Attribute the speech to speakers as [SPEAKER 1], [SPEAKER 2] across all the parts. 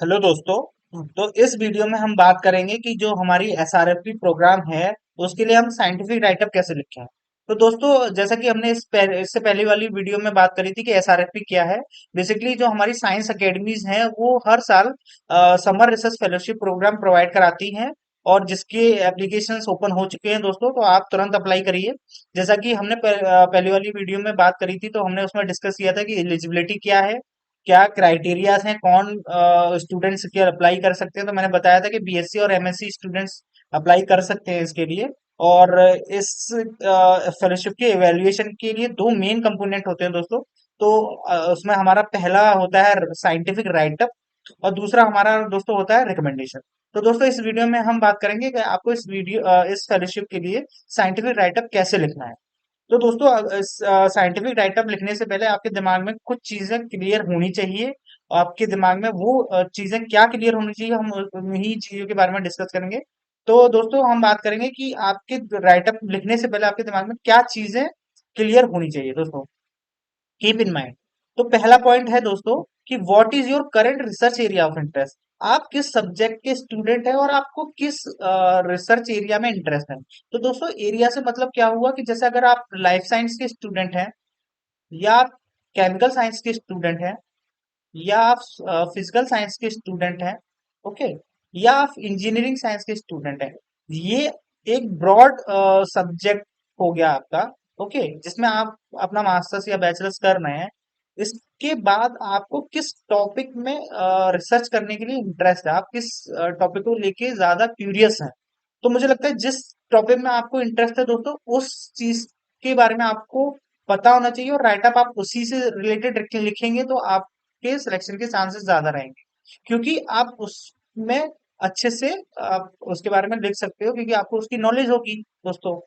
[SPEAKER 1] Hello दोस्तों। तो इस वीडियो में हम बात करेंगे कि जो हमारी एसआरएफपी प्रोग्राम है उसके लिए हम साइंटिफिक राइटअप कैसे लिखें। तो दोस्तों, जैसा कि हमने इससे पहले वाली वीडियो में बात करी थी कि एसआरएफपी क्या है। बेसिकली जो हमारी साइंस एकेडमीज हैं वो हर साल summer research fellowship program provide कराती हैं और जिसके एप्लीकेशंस ओपन हो चुके हैं दोस्तों, तो आप तुरंत अप्लाई करिए। जैसा कि हमने पहले वाली वीडियो में बात करी थी, तो हमने उसमें डिस्कस किया था कि एलिजिबिलिटी क्या है, क्या क्राइटेरियाज हैं, कौन स्टूडेंट्स के अप्लाई कर सकते हैं। तो मैंने बताया था कि बीएससी और एमएससी स्टूडेंट्स अप्लाई कर सकते हैं इसके लिए। और इस फेलोशिप के एवेल्युएशन के लिए दो मेन कंपोनेंट होते हैं दोस्तों। तो उसमें हमारा पहला होता है साइंटिफिक राइटअप और दूसरा हमारा दोस्तों होता है रिकमेंडेशन। तो दोस्तों, इस वीडियो में हम बात करेंगे कि आपको इस फेलोशिप के लिए साइंटिफिक राइटअप कैसे लिखना है। तो दोस्तों, साइंटिफिक राइटअप लिखने से पहले आपके दिमाग में कुछ चीजें क्लियर होनी चाहिए। आपके दिमाग में वो चीजें क्या क्लियर होनी चाहिए, हम उन्हीं चीजों के बारे में डिस्कस करेंगे। तो दोस्तों, हम बात करेंगे कि आपके राइटअप लिखने से पहले आपके दिमाग में क्या चीजें क्लियर होनी चाहिए दोस्तों। Keep in mind. तो पहला पॉइंट है दोस्तों कि what is your current research area of interest. आप किस सब्जेक्ट के स्टूडेंट हैं और आपको किस रिसर्च एरिया में इंटरेस्ट है। तो दोस्तों, एरिया से मतलब क्या हुआ कि जैसे अगर आप लाइफ साइंस के स्टूडेंट हैं, या आप केमिकल साइंस के स्टूडेंट हैं, या आप फिजिकल साइंस के स्टूडेंट हैं, ओके, या आप इंजीनियरिंग साइंस के स्टूडेंट हैं। ये एक ब्रॉड सब्जेक्ट हो गया आपका, ओके, जिसमें आप अपना मास्टर्स या बैचलर्स कर रहे हैं। इसके बाद आपको किस टॉपिक में रिसर्च करने के लिए इंटरेस्ट है, आप किस टॉपिक को लेके ज्यादा क्यूरियस हैं। तो मुझे लगता है जिस टॉपिक में आपको इंटरेस्ट है दोस्तों, उस चीज के बारे में आपको पता होना चाहिए और राइटअप आप उसी से रिलेटेड लिखेंगे तो आपके सिलेक्शन के चांसेस ज्यादा रहेंगे, क्योंकि आप उसमें अच्छे से आप उसके बारे में लिख सकते हो, क्योंकि आपको उसकी नॉलेज होगी दोस्तों।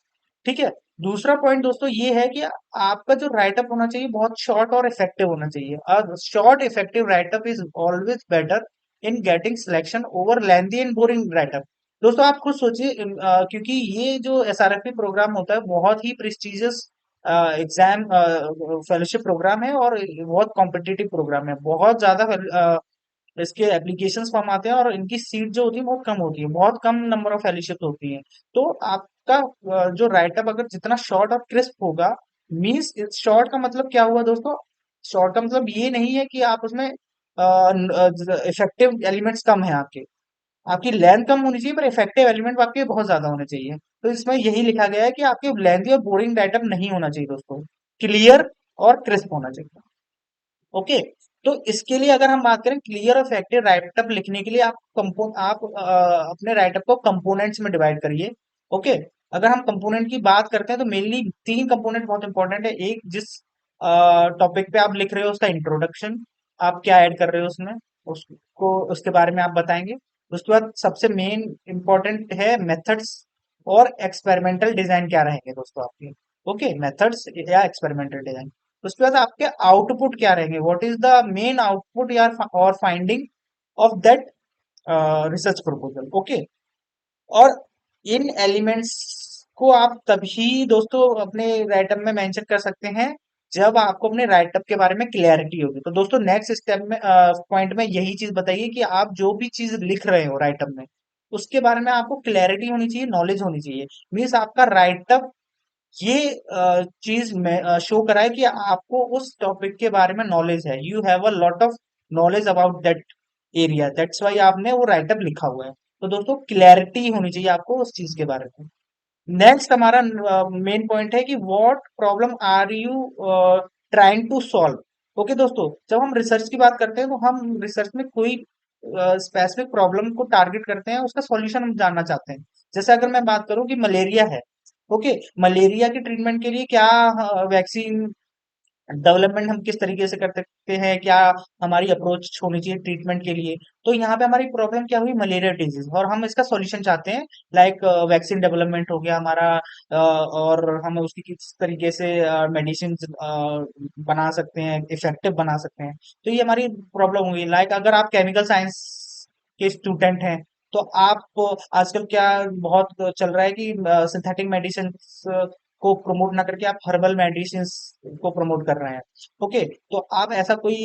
[SPEAKER 1] ठीक है। दूसरा पॉइंट दोस्तों ये है कि आपका जो राइटअप होना चाहिए बहुत शॉर्ट और इफेक्टिव होना चाहिए। और short effective write up is always better in getting selection over lengthy and boring write up. दोस्तों, आप खुद सोचिए, क्योंकि ये जो एसआरएफपी प्रोग्राम होता है बहुत ही प्रेस्टिजियस एग्जाम फेलोशिप प्रोग्राम है और बहुत कॉम्पिटिटिव प्रोग्राम है। बहुत ज्यादा इसके एप्लीकेशंस फॉर्म आते हैं और इनकी सीट जो होती है बहुत कम होती है, बहुत कम नंबर ऑफ फेलोशिप होती है। तो आपका जो राइटअप अगर जितना शॉर्ट और क्रिस्प होगा, मीन्स शॉर्ट का मतलब क्या हुआ दोस्तों, शॉर्ट का मतलब ये नहीं है कि आप उसमें इफेक्टिव एलिमेंट्स कम है आपके, आपकी लेंथ कम होनी चाहिए पर इफेक्टिव एलिमेंट आपके बहुत ज्यादा होने चाहिए। तो इसमें यही लिखा गया है कि आपके लेंथी और बोरिंग राइटअप नहीं होना चाहिए दोस्तों, क्लियर और क्रिस्प होना चाहिए। ओके। तो इसके लिए अगर हम बात करें क्लियर और इफेक्टिव राइटअप लिखने के लिए आप अपने राइटअप को कंपोनेंट्स में डिवाइड करिए। ओके। अगर हम कंपोनेंट की बात करते हैं तो मेनली तीन कंपोनेंट बहुत इंपॉर्टेंट है। एक, जिस टॉपिक पे आप लिख रहे हो उसका इंट्रोडक्शन, आप क्या ऐड कर रहे हो उसमें, उसको उसके बारे में आप बताएंगे। उसके बाद सबसे मेन इंपॉर्टेंट है मेथड्स और एक्सपेरिमेंटल डिजाइन क्या रहेंगे दोस्तों आपके। ओके, मेथड्स या एक्सपेरिमेंटल डिजाइन। उसके बाद आपके आउटपुट क्या रहेंगे, what is the main output या और finding of that research proposal. Okay. और इन एलिमेंट्स को आप तभी दोस्तों अपने राइटअप में मेंशन कर सकते हैं जब आपको अपने राइटअप के बारे में क्लैरिटी होगी। तो दोस्तों, नेक्स्ट स्टेप में पॉइंट में यही चीज बताइए कि आप जो भी चीज लिख रहे हो राइटअप में, उसके बारे में आपको क्लैरिटी होनी चाहिए, नॉलेज होनी चाहिए। मीन्स आपका राइटअप ये चीज में शो कराए कि आपको उस टॉपिक के बारे में नॉलेज है, you have a lot of knowledge about that area, that's why आपने वो राइटअप लिखा हुआ है। तो दोस्तों, क्लैरिटी होनी चाहिए आपको उस चीज के बारे में। नेक्स्ट हमारा मेन पॉइंट है कि what problem are you trying to solve. Okay दोस्तों, जब हम रिसर्च की बात करते हैं तो हम रिसर्च में कोई स्पेसिफिक प्रॉब्लम को टारगेट करते हैं, उसका सॉल्यूशन हम जानना चाहते हैं। जैसे अगर मैं बात करूं कि मलेरिया है, ओके, मलेरिया के ट्रीटमेंट के लिए क्या वैक्सीन डेवलपमेंट हम किस तरीके से कर सकते हैं, क्या हमारी अप्रोच होनी चाहिए ट्रीटमेंट के लिए। तो यहाँ पे हमारी प्रॉब्लम क्या हुई, मलेरिया डिजीज, और हम इसका सॉल्यूशन चाहते हैं। लाइक वैक्सीन डेवलपमेंट हो गया हमारा, और हम उसकी किस तरीके से मेडिसिन बना सकते हैं, इफेक्टिव बना सकते हैं। तो ये हमारी प्रॉब्लम हुई। लाइक अगर आप केमिकल साइंस के स्टूडेंट हैं, तो आप आजकल क्या बहुत चल रहा है कि सिंथेटिक मेडिसिन को प्रमोट ना करके आप हर्बल मेडिसिन को प्रमोट कर रहे हैं। ओके, तो आप ऐसा कोई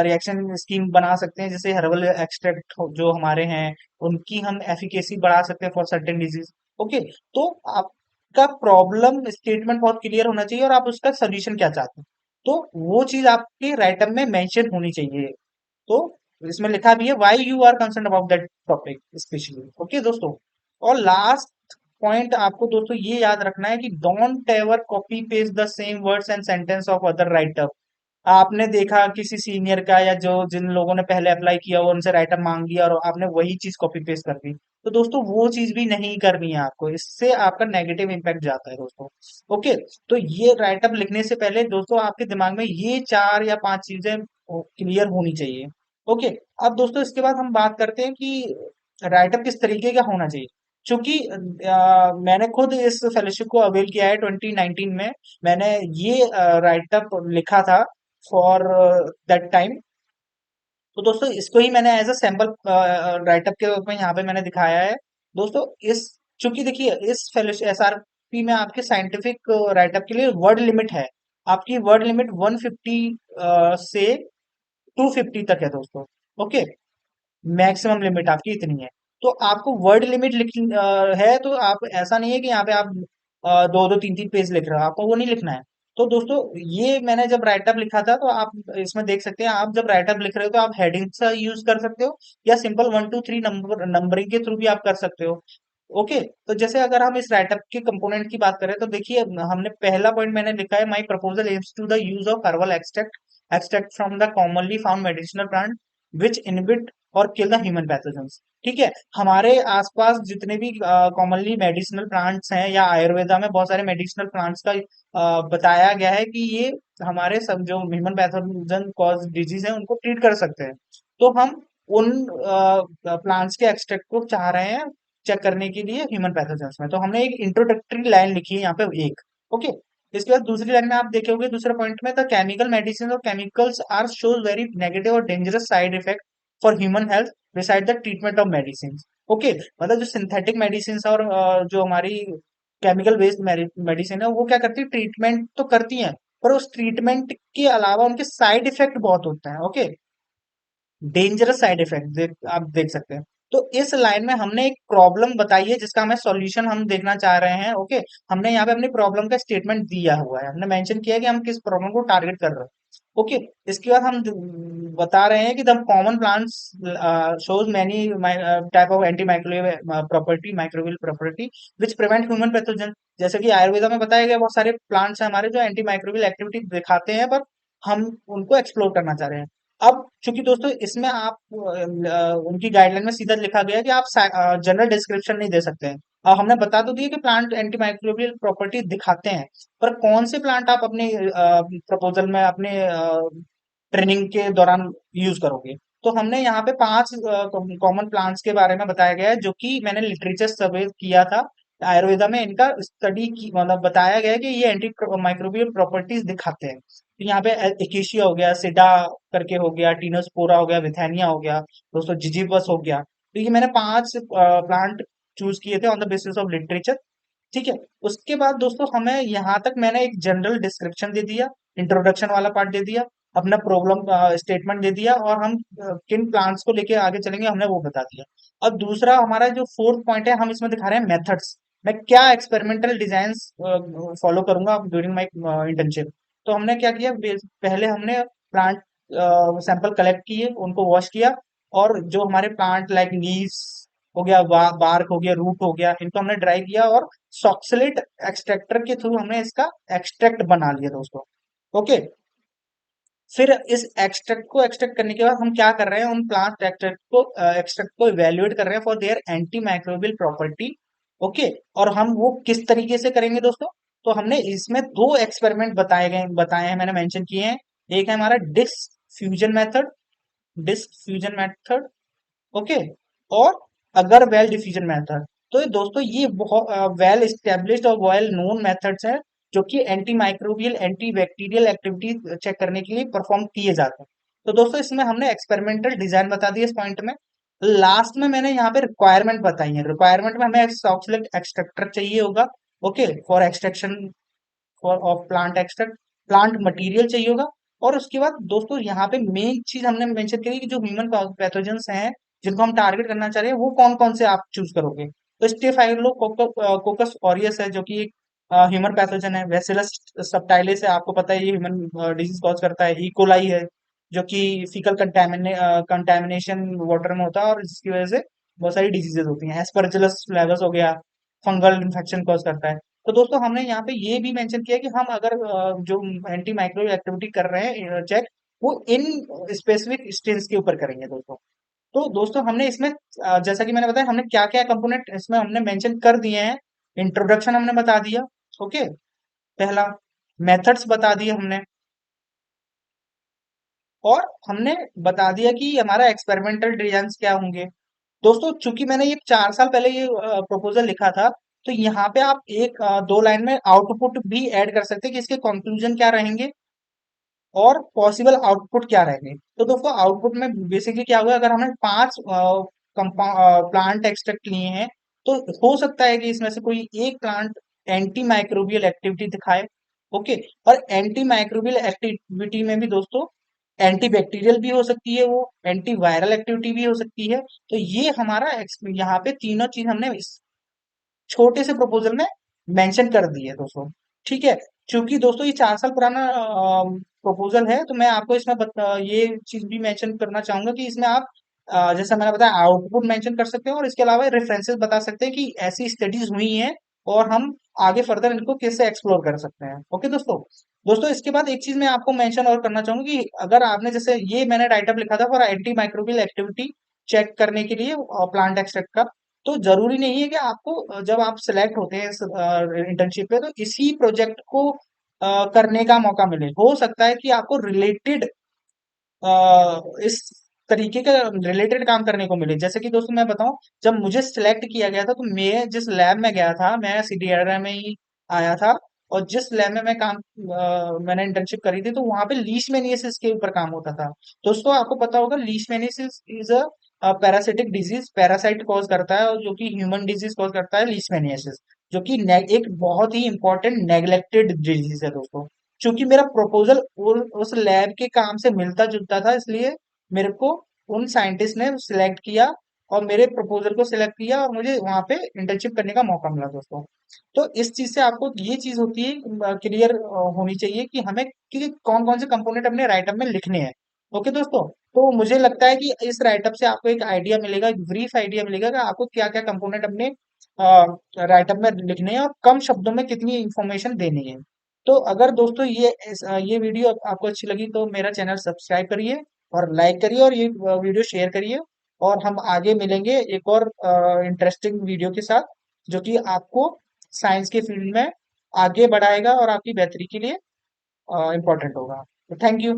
[SPEAKER 1] रिएक्शन स्कीम बना सकते हैं जिससे हर्बल एक्सट्रैक्ट जो हमारे हैं उनकी हम एफिकेसी बढ़ा सकते हैं फॉर सर्टेन डिजीज। ओके, तो आपका प्रॉब्लम स्टेटमेंट बहुत क्लियर होना चाहिए और आप उसका सोल्यूशन क्या चाहते हैं, तो वो चीज आपके राइटअप में मेंशन होनी चाहिए। तो इसमें लिखा भी है why you are concern about that topic specially. Okay दोस्तों, और लास्ट पॉइंट आपको दोस्तों ये याद रखना है कि don't ever copy paste the same words and sentence of other writer. आपने देखा किसी सीनियर का या जो जिन लोगों ने पहले अप्लाई किया हो उनसे राइटर मांग लिया और आपने वही चीज कॉपी पेस्ट कर दी, तो दोस्तों वो चीज भी नहीं करनी है आपको, इससे आपका नेगेटिव इम्पैक्ट जाता है दोस्तों। ओके, तो ये राइटअप लिखने से पहले दोस्तों आपके दिमाग में ये 4 या 5 चीजें क्लियर होनी चाहिए। ओके, अब दोस्तों इसके बाद हम बात करते हैं कि राइटअप किस तरीके का होना चाहिए। क्योंकि मैंने खुद इस फेलोशिप को अवेल किया है 2019 में। मैंने ये राइटअप लिखा था फॉर दैट टाइम। तो दोस्तों इसको ही मैंने एज अ सैम्पल राइटअप के रूप में यहाँ पे मैंने दिखाया है दोस्तों। इस चूंकि देखिए इस फेलोशिप एसआरपी में आपके साइंटिफिक राइटअप के लिए वर्ड लिमिट है। आपकी वर्ड लिमिट 150 से 250 तक है दोस्तों। ओके, मैक्सिमम लिमिट आपकी इतनी है। तो आपको वर्ड लिमिट लिखनी है, तो आप ऐसा नहीं है कि यहाँ पे आप 2-2 3-3 पेज लिख रहे हो, आपको वो नहीं लिखना है। तो दोस्तों ये मैंने जब राइटअप लिखा था तो आप इसमें देख सकते हैं, आप जब राइटअप लिख रहे हो तो आप हेडिंग का यूज कर सकते हो या सिंपल 1 2 3 नंबरिंग के थ्रू भी आप कर सकते हो। ओके, तो जैसे अगर हम इस राइटअप के कंपोनेंट की बात करें तो देखिए हमने पहला पॉइंट मैंने लिखा है my proposal aims to the use of herbal extract extract from the commonly found medicinal plant which inhibit और किल द ह्यूमन पैथोजेंस। ठीक है, हमारे आसपास जितने भी कॉमनली मेडिसिनल प्लांट्स हैं या आयुर्वेदा में बहुत सारे मेडिसिनल प्लांट्स का बताया गया है कि ये हमारे सब जो ह्यूमन पैथोजन कॉज डिजीज है उनको ट्रीट कर सकते हैं। तो हम उन प्लांट्स के एक्सट्रैक्ट को चाह रहे हैं चेक करने के लिए ह्यूमन पैथोजेंस में। तो हमने एक इंट्रोडक्टरी लाइन लिखी है यहाँ पे एक। ओके, इसके बाद दूसरी लाइन में आप देखोगे दूसरे पॉइंट में द केमिकल मेडिसिन और chemicals are shows very negative और dangerous side effect for human health beside the treatment of medicine. Okay, मतलब जो सिंथेटिक मेडिसिन और जो हमारी केमिकल बेस्ड मेडिसिन है वो क्या करती है, ट्रीटमेंट तो करती हैं, पर उस ट्रीटमेंट के अलावा उनके साइड इफेक्ट बहुत होते हैं। ओके, डेंजरस साइड इफेक्ट आप देख सकते हैं। तो इस लाइन में हमने एक प्रॉब्लम बताई है जिसका हमें सॉल्यूशन हम देखना चाह रहे हैं। ओके, हमने यहाँ पे अपनी प्रॉब्लम का स्टेटमेंट दिया हुआ है, हमने मेंशन किया है कि हम किस प्रॉब्लम को टारगेट कर रहे हैं। ओके, इसके बाद हम बता रहे हैं कि the common plants shows many type of anti microbial property microbial property which prevent human pathogen. जैसे कि आयुर्वेदा में बताया गया बहुत सारे प्लांट्स हैं हमारे जो एंटी माइक्रोबियल एक्टिविटी दिखाते हैं, पर हम उनको एक्सप्लोर करना चाह रहे हैं। अब चूंकि दोस्तों इसमें आप उनकी गाइडलाइन में सीधा लिखा गया है कि आप जनरल डिस्क्रिप्शन नहीं दे सकते हैं। अब हमने बता तो दिया कि प्लांट एंटीमाइक्रोबियल प्रॉपर्टी दिखाते हैं, पर कौन से प्लांट आप अपने प्रपोजल में अपने ट्रेनिंग के दौरान यूज करोगे। तो हमने यहाँ पे 5 कॉमन प्लांट्स के बारे में बताया गया है जो कि मैंने लिटरेचर सर्वे किया था। आयुर्वेदा में इनका स्टडी की मतलब बताया गया है कि ये एंटी माइक्रोबियल प्रॉपर्टीज दिखाते हैं। तो यहाँ पे एकेशिया हो गया, सिडा करके हो गया, टीनोस्पोरा हो गया, विथेनिया हो गया, दोस्तों जिजीबस हो गया। तो ये मैंने 5 प्लांट चूज किए थे on the basis of literature. ठीक है, उसके बाद दोस्तों हमें यहाँ तक मैंने एक जनरल डिस्क्रिप्शन दे दिया, इंट्रोडक्शन वाला पार्ट दे दिया, अपना प्रॉब्लम स्टेटमेंट दे दिया और हम किन प्लांट्स को लेके आगे चलेंगे हमने वो बता दिया। अब दूसरा हमारा जो फोर्थ पॉइंट है हम इसमें दिखा रहे हैं मेथड्स। मैं क्या एक्सपेरिमेंटल डिजाइन फॉलो करूंगा ड्यूरिंग माई इंटर्नशिप। तो हमने क्या किया, पहले हमने प्लांट सैंपल कलेक्ट किए, उनको वॉश किया, और जो हमारे प्लांट लाइक लीव्स हो गया, बार्क हो गया, रूट हो गया, इनको हमने ड्राई किया और सॉक्सलेट एक्सट्रैक्टर के थ्रू हमने इसका एक्सट्रैक्ट बना लिया दोस्तों। ओके, फिर इस एक्सट्रैक्ट को एक्सट्रैक्ट करने के बाद हम क्या कर रहे हैं, उन प्लांट एक्सट्रैक्ट को इवेल्युएट कर रहे हैं for their anti microbial property. Okay, और हम वो किस तरीके से करेंगे दोस्तों, तो हमने इसमें 2 एक्सपेरिमेंट बताए हैं, मैंने मेंशन किए हैं। एक है हमारा डिस्क फ्यूजन मेथड, ओके, और अगर वेल डिफ्यूजन मेथड। तो ये दोस्तों ये बहुत वेल एस्टेब्लिश्ड और वेल नोन मेथड्स हैं जो कि anti microbial anti bacterial activity check करने के लिए परफॉर्म किए जाते हैं। तो दोस्तों इसमें हमने एक्सपेरिमेंटल डिजाइन बता दिया इस पॉइंट में। लास्ट में मैंने यहाँ पे रिक्वायरमेंट बताई है, रिक्वायरमेंट में हमें सॉक्सलेट एक्सट्रैक्टर चाहिए होगा, okay, for extraction of plant extract, plant material चाहिए होगा। और उसके बाद दोस्तों यहाँ पे मेन चीज हमने मेंशन करी कि जो ह्यूमन पैथोजेंस हैं जिनको हम टारगेट करना चाह रहे हैं वो कौन कौन से आप चूज करोगे। तो स्टेफाइलोकोकस ऑरियस है जो कि एक ह्यूमन पैथोजन है। बैसिलस सबटाइलिस है, आपको पता है ये ह्यूमन डिजीज कॉज करता है। इकोलाई है जो कि फीकल कंटेमिनेशन वाटर में होता है और जिसकी वजह से बहुत सारी डिजीजेज होती हैं। एस्परजिलस फ्लेवस हो गया, फंगल इन्फेक्शन कॉज करता है। तो दोस्तों हमने यहाँ पे ये भी मेंशन किया कि हम अगर जो एंटी माइक्रोबियल एक्टिविटी कर रहे हैं चेक, वो इन स्पेसिफिक स्टेन्स के ऊपर करेंगे दोस्तों। तो दोस्तों हमने इसमें जैसा कि मैंने बताया हमने क्या क्या कंपोनेंट इसमें हमने मेंशन कर दिए हैं। इंट्रोडक्शन हमने बता दिया, ओके, पहला। मेथड्स बता दिए हमने, और हमने बता दिया कि हमारा एक्सपेरिमेंटल डिजाइन क्या होंगे। दोस्तों चूंकि मैंने ये 4 साल पहले ये प्रपोजल लिखा था, तो यहाँ पे आप एक 2 लाइन में आउटपुट भी ऐड कर सकते हैं कि इसके कंक्लूजन क्या रहेंगे और पॉसिबल आउटपुट क्या रहेंगे। तो दोस्तों आउटपुट में बेसिकली क्या हुआ, अगर हमने 5 प्लांट एक्सट्रैक्ट लिए हैं तो हो सकता है कि इसमें से कोई एक प्लांट एंटी माइक्रोबियल एक्टिविटी दिखाए, ओके। और एंटी माइक्रोबियल एक्टिविटी में भी दोस्तों एंटी बैक्टीरियल भी हो सकती है, वो एंटी वायरल एक्टिविटी भी हो सकती है। तो ये हमारा यहाँ पे तीनों चीज हमने छोटे से प्रपोजल में मेंशन कर दी है दोस्तों, ठीक है। क्योंकि दोस्तों ये 4 साल पुराना प्रपोजल है, तो मैं आपको इसमें ये चीज भी मेंशन करना चाहूंगा कि इसमें आप जैसा मैंने बताया आउटपुट मेंशन कर सकते हैं और इसके अलावा रेफरेंसेस बता सकते हैं कि ऐसी स्टडीज हुई हैं और हम आगे फर्दर इनको कैसे एक्सप्लोर कर सकते हैं, ओके दोस्तों। दोस्तों इसके बाद एक चीज मैं आपको मेंशन और करना चाहूंगा कि अगर आपने जैसे ये मैंने राइटअप लिखा था for anti microbial activity check करने के लिए प्लांट एक्सट्रैक्ट का, तो जरूरी नहीं है कि आपको जब आप सिलेक्ट होते हैं इस इंटर्नशिप पे तो इसी प्रोजेक्ट को करने का मौका मिले। हो सकता है कि आपको रिलेटेड इस तरीके का रिलेटेड काम करने को मिले। जैसे कि दोस्तों मैं बताऊं, जब मुझे सिलेक्ट किया गया था तो मैं जिस लैब में गया था, मैं सीडीआरआई में ही आया था, और जिस लैब में मैं मैंने इंटर्नशिप करी थी तो वहां पे लीशमैनियासिस के ऊपर काम होता था। दोस्तों आपको पता होगा leishmaniasis is a parasitic disease, parasite cause करता है और जो कि ह्यूमन डिजीज कॉज करता है लीशमैनियासिस, जो कि एक बहुत ही इंपॉर्टेंट नेग्लेक्टेड डिजीज है दोस्तों। चूंकि मेरा प्रपोजल उस लैब के काम से मिलता जुलता था, इसलिए मेरे को उन साइंटिस्ट ने सिलेक्ट किया और मेरे प्रपोजल को सिलेक्ट किया और मुझे वहां पे इंटर्नशिप करने का मौका मिला दोस्तों। तो इस चीज से आपको ये चीज होती है क्लियर होनी चाहिए कि हमें कि कौन कौन से कंपोनेंट अपने राइटअप में लिखने हैं, ओके दोस्तों। तो मुझे लगता है कि इस राइटअप से आपको एक आइडिया मिलेगा, एक ब्रीफ आइडिया मिलेगा कि आपको क्या क्या कंपोनेंट अपने राइटअप में लिखने हैं और कम शब्दों में कितनी इंफॉर्मेशन देनी है। तो अगर दोस्तों ये वीडियो आपको अच्छी लगी तो मेरा चैनल सब्सक्राइब करिए और लाइक करिए और ये वीडियो शेयर करिए। और हम आगे मिलेंगे एक और इंटरेस्टिंग वीडियो के साथ जो कि आपको साइंस के फील्ड में आगे बढ़ाएगा और आपकी बेहतरी के लिए इम्पोर्टेंट होगा। तो थैंक यू।